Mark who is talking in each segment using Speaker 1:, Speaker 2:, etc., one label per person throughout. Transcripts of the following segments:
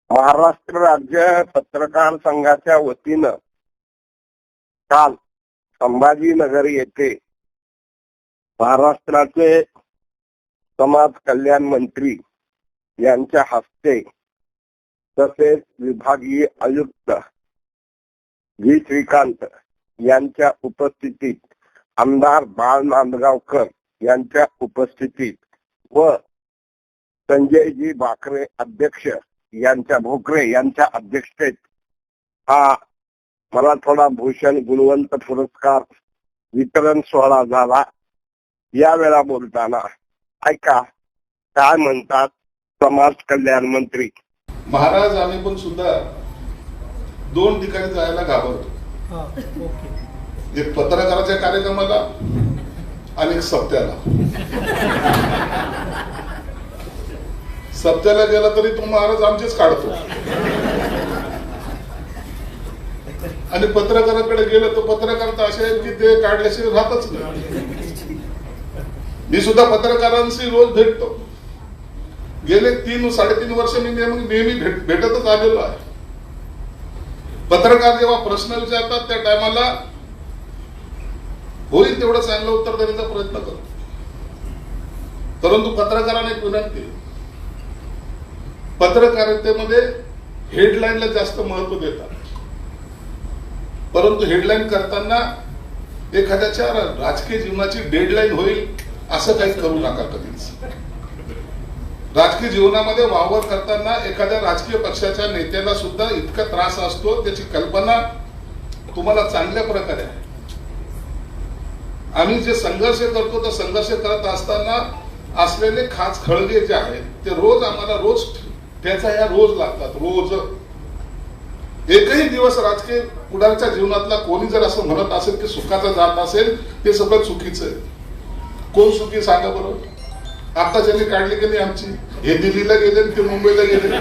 Speaker 1: महाराष्ट्र राज्य पत्रकार संघाच्या वतीनं काल संभाजीनगर येथे महाराष्ट्राचे समाज कल्याण मंत्री यांच्या हस्ते तसेच विभागीय आयुक्त व्ही श्रीकांत यांच्या उपस्थितीत आमदार बाळ नांदगावकर यांच्या उपस्थितीत व संजयजी भाकरे अध्यक्ष यांच्या भोकरे यांच्या अध्यक्षतेत हा मराठवाडा भूषण गुणवंत पुरस्कार वितरण सोहळा झाला। यावेळा बोलताना ऐका काय म्हणतात समाज कल्याण मंत्री।
Speaker 2: महाराज आम्ही पण सुद्धा दोन ठिकाणी जायला घाबरतो, एक पत्रकाराच्या कार्यक्रमाला आणि एक सप्त्याला। सप्त्याला गेला तरी तो महाराज आमचेच काढतो आणि पत्रकाराकडे गेलं तर पत्रकार तर असे आहेत की ते काढल्याशिवाय राहतच नाही। मी सुद्धा पत्रकारांशी रोज भेटतो, गेले 3-3.5 वर्ष मी नेहमी भेटतच आलेलो आहे। पत्रकार जेव्हा प्रश्न विचारतात त्या टायमाला होईल तेवढं चांगलं उत्तर देण्याचा प्रयत्न करतो, परंतु पत्रकारांना एक विनंती, पत्रकारितेमध्ये हेडलाईनला जास्त महत्व देतात, परंतु हेडलाईन करताना एखाद्याच्या राजकीय जीवनाची डेडलाईन होईल असं काही करू नका कधीच। राजकीय जीवनामध्ये वावर करताना एखाद्या राजकीय पक्षाच्या नेत्याला सुद्धा इतका त्रास असतो, त्याची कल्पना तुम्हाला चांगल्या प्रकारे आहे। आम्ही जे संघर्ष करतो तर संघर्ष करत असताना असलेले खास खळगे जे आहेत ते रोज आम्हाला रोज त्याचा ह्या रोज लागतात। रोज एकही दिवस राजकीय पुढारच्या जीवनातला कोणी जर असं म्हणत असेल की सुखाचा जात असेल ते सगळं चुकीचं आहे। कोण सुखी सांगा बरोबर? आता ज्यांनी काढली की नाही आमची, हे दिल्लीला गेले ते मुंबईला गेले,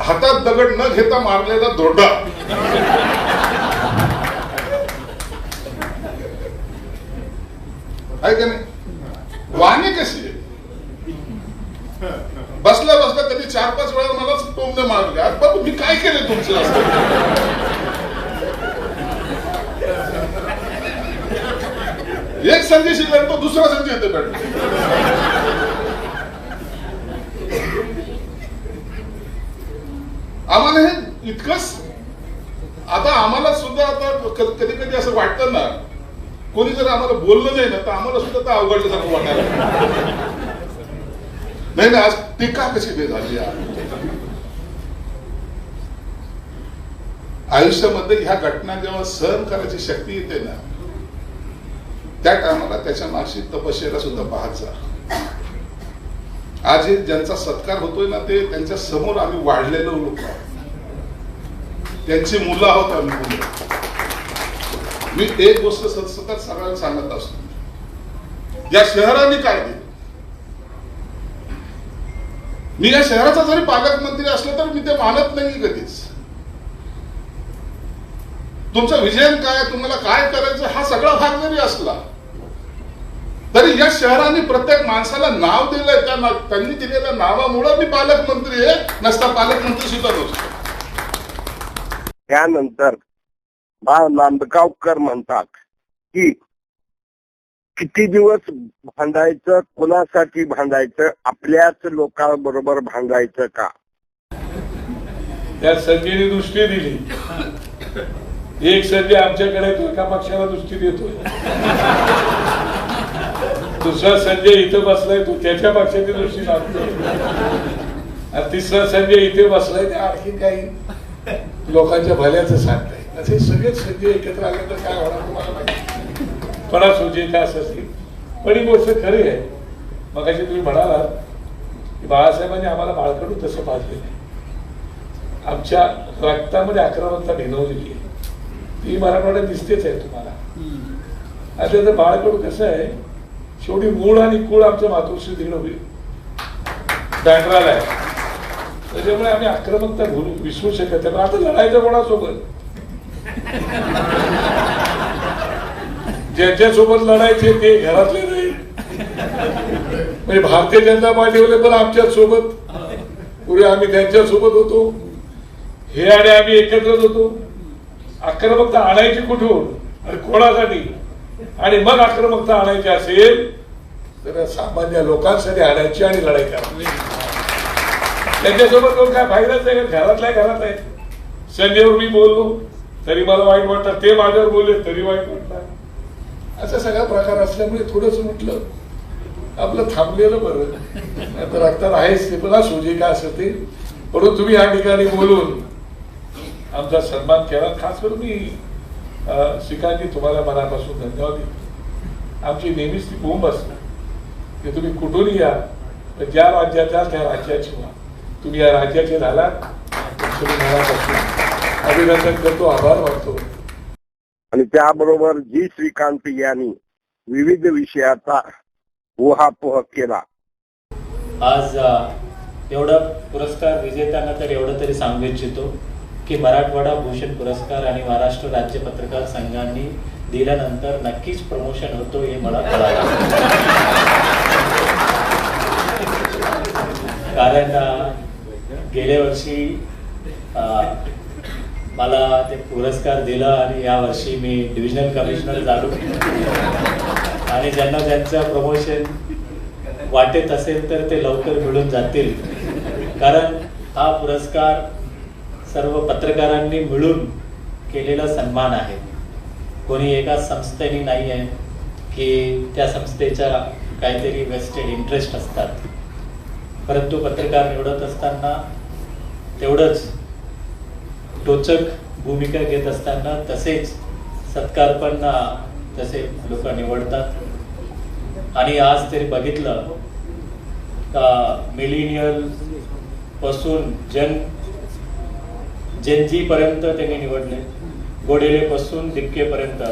Speaker 2: हातात दगड न घेता मारलेला दोरडा। आहे का नाही? वाणी कशी आहे? बसल्या बसल्या कधी 4-5 वेळा मला टोमणे मारले, आज बाबू मी काय केले तुमचं असं? एक संजयशी लढतो, दुसरा संजय येते भेटतो। आम्हाला हे इतकंच, आता आम्हाला सुद्धा आता कधी कधी असं वाटतं ना, कोणी जर आम्हाला बोललं नाही ना तर आम्हाला सुद्धा तर अवघडल्यासारखं वाटायला नाही ना। आज टीका कशी झाली आयुष्यामध्ये ह्या घटना जेव्हा सहन करायची शक्ती येते ना, त्या टायमाला त्याच्या मागची तपश्चर्या सुद्धा पाहत जा। आज हे ज्यांचा सत्कार होतोय ना ते त्यांच्या समोर आम्ही वाढलेलो लोक आहोत, त्यांची मुलं आहोत आम्ही। मी एक गोष्ट सतत सगळ्यांना सांगत असतो, या शहराने काय दिलं, मी या शहराचा जरी पालकमंत्री असलो तर मी ते मानत नाही कधीच। तुमचं विजन काय, तुम्हाला काय करायचं हा सगळा भाग जरी असला तरी या शहराने प्रत्येक माणसाला नाव दिलंय, त्यांनी दिलेल्या नावामुळे मी पालकमंत्री आहे, नसता पालकमंत्री सुद्धा नसतो।
Speaker 1: त्यानंतर बाळ नांदगावकर म्हणतात की किती दिवस भांडायचं, कोणासाठी भांडायचं, आपल्याच लोकांबरोबर भांडायचं का?
Speaker 3: त्या संजयने दृष्टी दिली, एक संजय आमच्याकडे तो एका पक्षाला दृष्टी देतोय, दुसरा संजय इथं बसलाय तो त्याच्या पक्षाची दृष्टी लागतोय, आणि तिसरा संजय इथे बसलाय ते आणखी काही लोकांच्या भल्याचं सांगताय। असे सगळेच संजय एकत्र आले तर काय होणार तुम्हाला माहिती, पडा सुजेता असं असतील। पण ही गोष्ट खरी आहे, मगाशी तुम्ही म्हणालात की बाळासाहेबांनी आम्हाला बाळकडू तसं पाजलेलं आहे, आमच्या रक्तामध्ये आक्रमकता भिनवलेली आहे, ती मराठवाड्यात दिसतेच आहे तुम्हाला। आणि त्याचं बाळकडू कसं आहे, शेवटी मूळ आणि कुळ आमच्या मातृश्री तिकडं बँड्राला आहे, त्याच्यामुळे आम्ही आक्रमकता विसरू शकत नाही। आता लढायचं कोणासोबत, ज्यांच्यासोबत लढायचे ते घरातले नाही, म्हणजे भारतीय जनता पार्टीवाले पण आमच्या सोबत, पूर्वी आम्ही त्यांच्या सोबत होतो, हे आणि आम्ही एकत्रच होतो. आक्रमकता आणायची कुठून आणि कोणासाठी, आणि मग आक्रमकता आणायची असेल तर सामान्य लोकांसाठी आणायची आणि लढाई करायची. त्यांच्यासोबत कोण काय फायदाच आहे, घरातल्या घरात आहे. संजयवर मी बोललो तरी मला वाईट वाटतं, ते माझ्यावर बोलले तरी वाईट वाटतं. असा सगळा प्रकार असल्यामुळे थोडस म्हटलं आपलं थांबलेलं बरं. तर रक्तात आहेच ते, पण असू जे काय असं ते. म्हणून तुम्ही या ठिकाणी बोलून आमचा सन्मान केला. खास करून मी श्रीकांतजी तुम्हाला मनापासून धन्यवाद देतो. आमची नेहमीच ती बोंब असते की तुम्ही कुठूनही या, तर ज्या राज्याच्या त्या राज्याची व्हा. तुम्ही या राज्याचे झालात, तुम्ही मनापासून अभिनंदन करतो, आभार मानतो.
Speaker 1: आणि त्याबरोबर जी श्रीकांत यांनी विविध विषयाचा उहापोह केला.
Speaker 4: आज एवढा पुरस्कार विजेत्यांना तर एवढं तरी सांगू इच्छितो की मराठवाडा भूषण पुरस्कार आणि महाराष्ट्र राज्य पत्रकार संघांनी दिल्यानंतर नक्कीच प्रमोशन होतो हे मला कळालं. कारण गेल्या वर्षी मला ते पुरस्कार दिला आणि या वर्षी मी डिव्हिजनल कमिशनर झालो. आणि ज्यांना ज्यांचं प्रमोशन वाटेत असेल तर ते लवकर मिळून जातील, कारण हा पुरस्कार सर्व पत्रकारांनी मिळून केलेला सन्मान आहे. कोणी एका संस्थेने नाही आहे की त्या संस्थेच्या काहीतरी वेस्टेड इंटरेस्ट असतात, परंतु पत्रकार निवडत असताना तेवढंच टोचक भूमिका घेत असताना तसेच सत्कार पण तसे लोक निवडतात. आणि आज तरी बघितलं का मिलेनियल पासून जेनजी पर्यंत त्यांनी निवडले, गोडेले पासून दिपके पर्यंत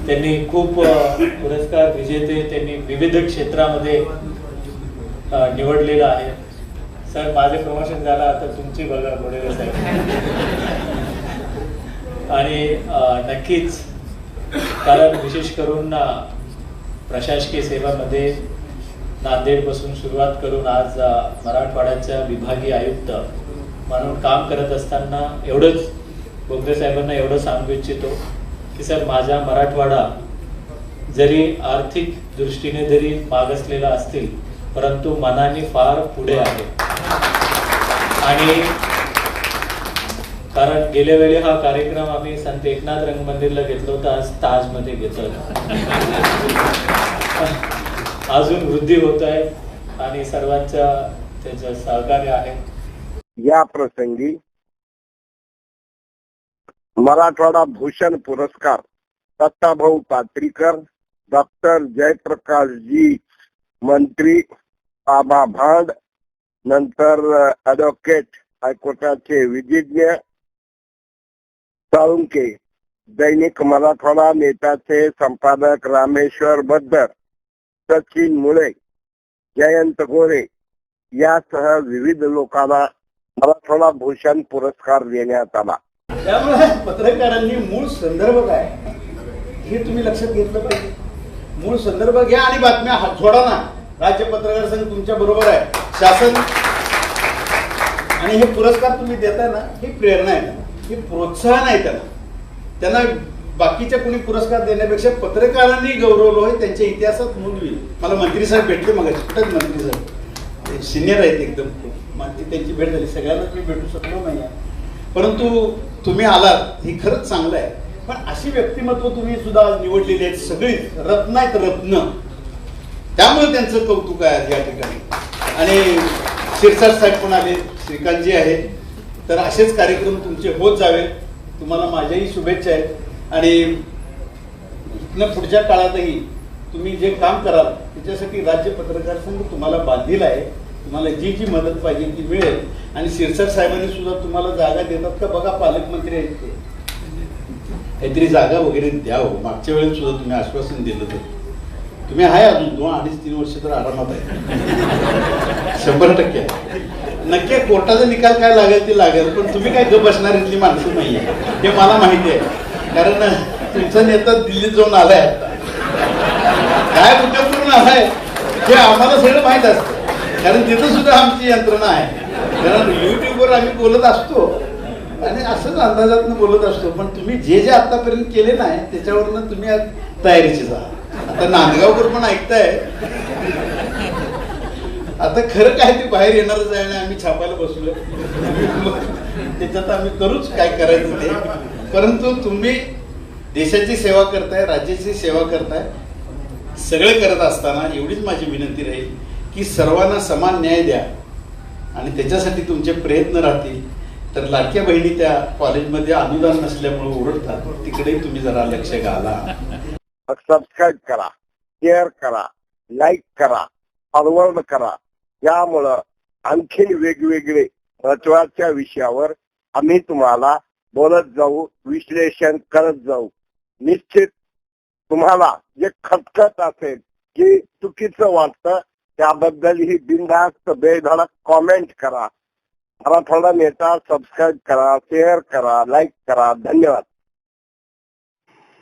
Speaker 4: त्यांनी खूप पुरस्कार विजेते त्यांनी विविध क्षेत्रामध्ये निवडलेलं आहे. सर माझे प्रमोशन झालं, आता तुमची बघा गोडेले साहेब. आणि नक्कीच कारण विशेष करून प्रशासकीय सेवामध्ये नांदेडपासून सुरुवात करून आज मराठवाड्याच्या विभागीय आयुक्त म्हणून काम करत असताना एवढंच बोगदे साहेबांना एवढं सांगू इच्छितो की सर माझा मराठवाडा जरी आर्थिक दृष्टीने जरी मागासलेला असतील परंतु मनाने फार पुढे आहे. आणि कारण गेल्या वेळी हा कार्यक्रम आम्ही संत एकनाथ रंगमंदिरला घेतला होता, आज ताजमध्ये घेतोय. अजून वृद्धी होत आहे आणि सर्वांच्या त्याचं सहकार्य आहे.
Speaker 1: या प्रसंगी मराठवाडा भूषण पुरस्कार दत्ताभाऊ पात्रीकर, डॉक्टर जयप्रकाशजी मंत्री, आबा भांड, नंतर ॲडव्होकेट हायकोर्टाचे विधिज्ञ साळुंके, दैनिक मराठवाडा नेत्याचे संपादक रामेश्वर बद्दर, सचिन मुळे, जयंत गोरे यासह विविध लोकांना मराठवाडा भूषण पुरस्कार देण्यात आला.
Speaker 5: त्यामुळे पत्रकारांनी मूळ संदर्भ काय हे तुम्ही लक्षात घेतलं पाहिजे. मूळ संदर्भ घ्या आणि बातम्या हात सोडा ना. राज्य पत्रकार संघ तुमच्या बरोबर आहे, शासन. आणि हे पुरस्कार तुम्ही देताय ना, ही प्रेरणा आहे, हे प्रोत्साहन आहे. त्यांना बाकीच्या कोणी पुरस्कार देण्यापेक्षा पत्रकारांनी गौरवलं आहे, त्यांच्या इतिहासात नोंद होईल. मला मंत्री साहेब भेटले मग, कुठेच मंत्री साहेब सिनियर आहेत एकदम, त्यांची भेट झाली. सगळ्यांनाच मी भेटू शकलो नाही, परंतु तुम्ही आलात हे खरंच चांगलं आहे. पण अशी व्यक्तिमत्व तुम्ही सुद्धा आज निवडलेली आहेत, सगळी रत्न आहेत, रत्न. त्यामुळे त्यांचं कौतुक आहे या ठिकाणी. आणि शिरसाट साहेब पण आले, श्रीकांतजी आहेत. तर असेच कार्यक्रम तुमचे होत जावे, तुम्हाला माझ्याही शुभेच्छा आहेत. आणि इथनं पुढच्या काळातही तुम्ही जे काम कराल त्याच्यासाठी राज्य पत्रकार संघ तुम्हाला बांधील आहे. तुम्हाला जी जी मदत पाहिजे ती मिळेल. आणि शिरसाट साहेबांनी सुद्धा तुम्हाला जागा देतात का बघा, पालकमंत्री आहेत ते, काहीतरी जागा वगैरे द्या हो. मागच्या वेळेस सुद्धा तुम्ही आश्वासन दिलं तर तुम्ही आहे अजून 2-2.5-3 वर्ष तर आरामात आहे, 100% आहे. नक्की कोर्टाचा निकाल काय लागेल ते लागेल, पण तुम्ही काय गप बसणार इथली माणसं नाही आहे हे मला माहिती आहे. कारण तुमचा नेता दिल्लीत जाऊन आलाय, आता काय मुद्दे करून आलाय हे आम्हाला सगळं माहित असतं, कारण तिथं सुद्धा आमची यंत्रणा आहे. कारण युट्यूबवर आम्ही बोलत असतो आणि असंच अंदाजातनं बोलत असतो. पण तुम्ही जे जे आतापर्यंत केले नाही त्याच्यावरनं तुम्ही आज तयारीचे आहात. आता नांदगावकर पण ऐकताय, आता खरं काय ते बाहेर येणारच आहे आणि आम्ही छापायला बसलोय. त्याच्यात आम्ही करूच काय करायचं ते. परंतु तुम्ही देशाची सेवा करताय, राज्याची सेवा करताय, सगळे करत असताना एवढीच माझी विनंती राहील की सर्वांना समान न्याय द्या आणि त्याच्यासाठी तुमचे प्रयत्न राहतील. तर लाडक्या बहिणी त्या कॉलेजमध्ये अनुदान नसल्यामुळे ओरडतात, तिकडेही तुम्ही जरा लक्ष घाला.
Speaker 1: सबस्क्राईब करा, शेअर करा, लाईक करा, फॉरवर्ड करा. यामुळं आणखी वेगवेगळे महत्वाच्या विषयावर आम्ही तुम्हाला बोलत जाऊ, विश्लेषण करत जाऊ. निश्चित तुम्हाला जे खटखट असेल की चुकीचं वाटतं त्याबद्दल ही बिनधास्त बेधडक कॉमेंट करा. मराठवाडा नेता सबस्क्राईब करा, शेअर करा, लाईक करा. धन्यवाद.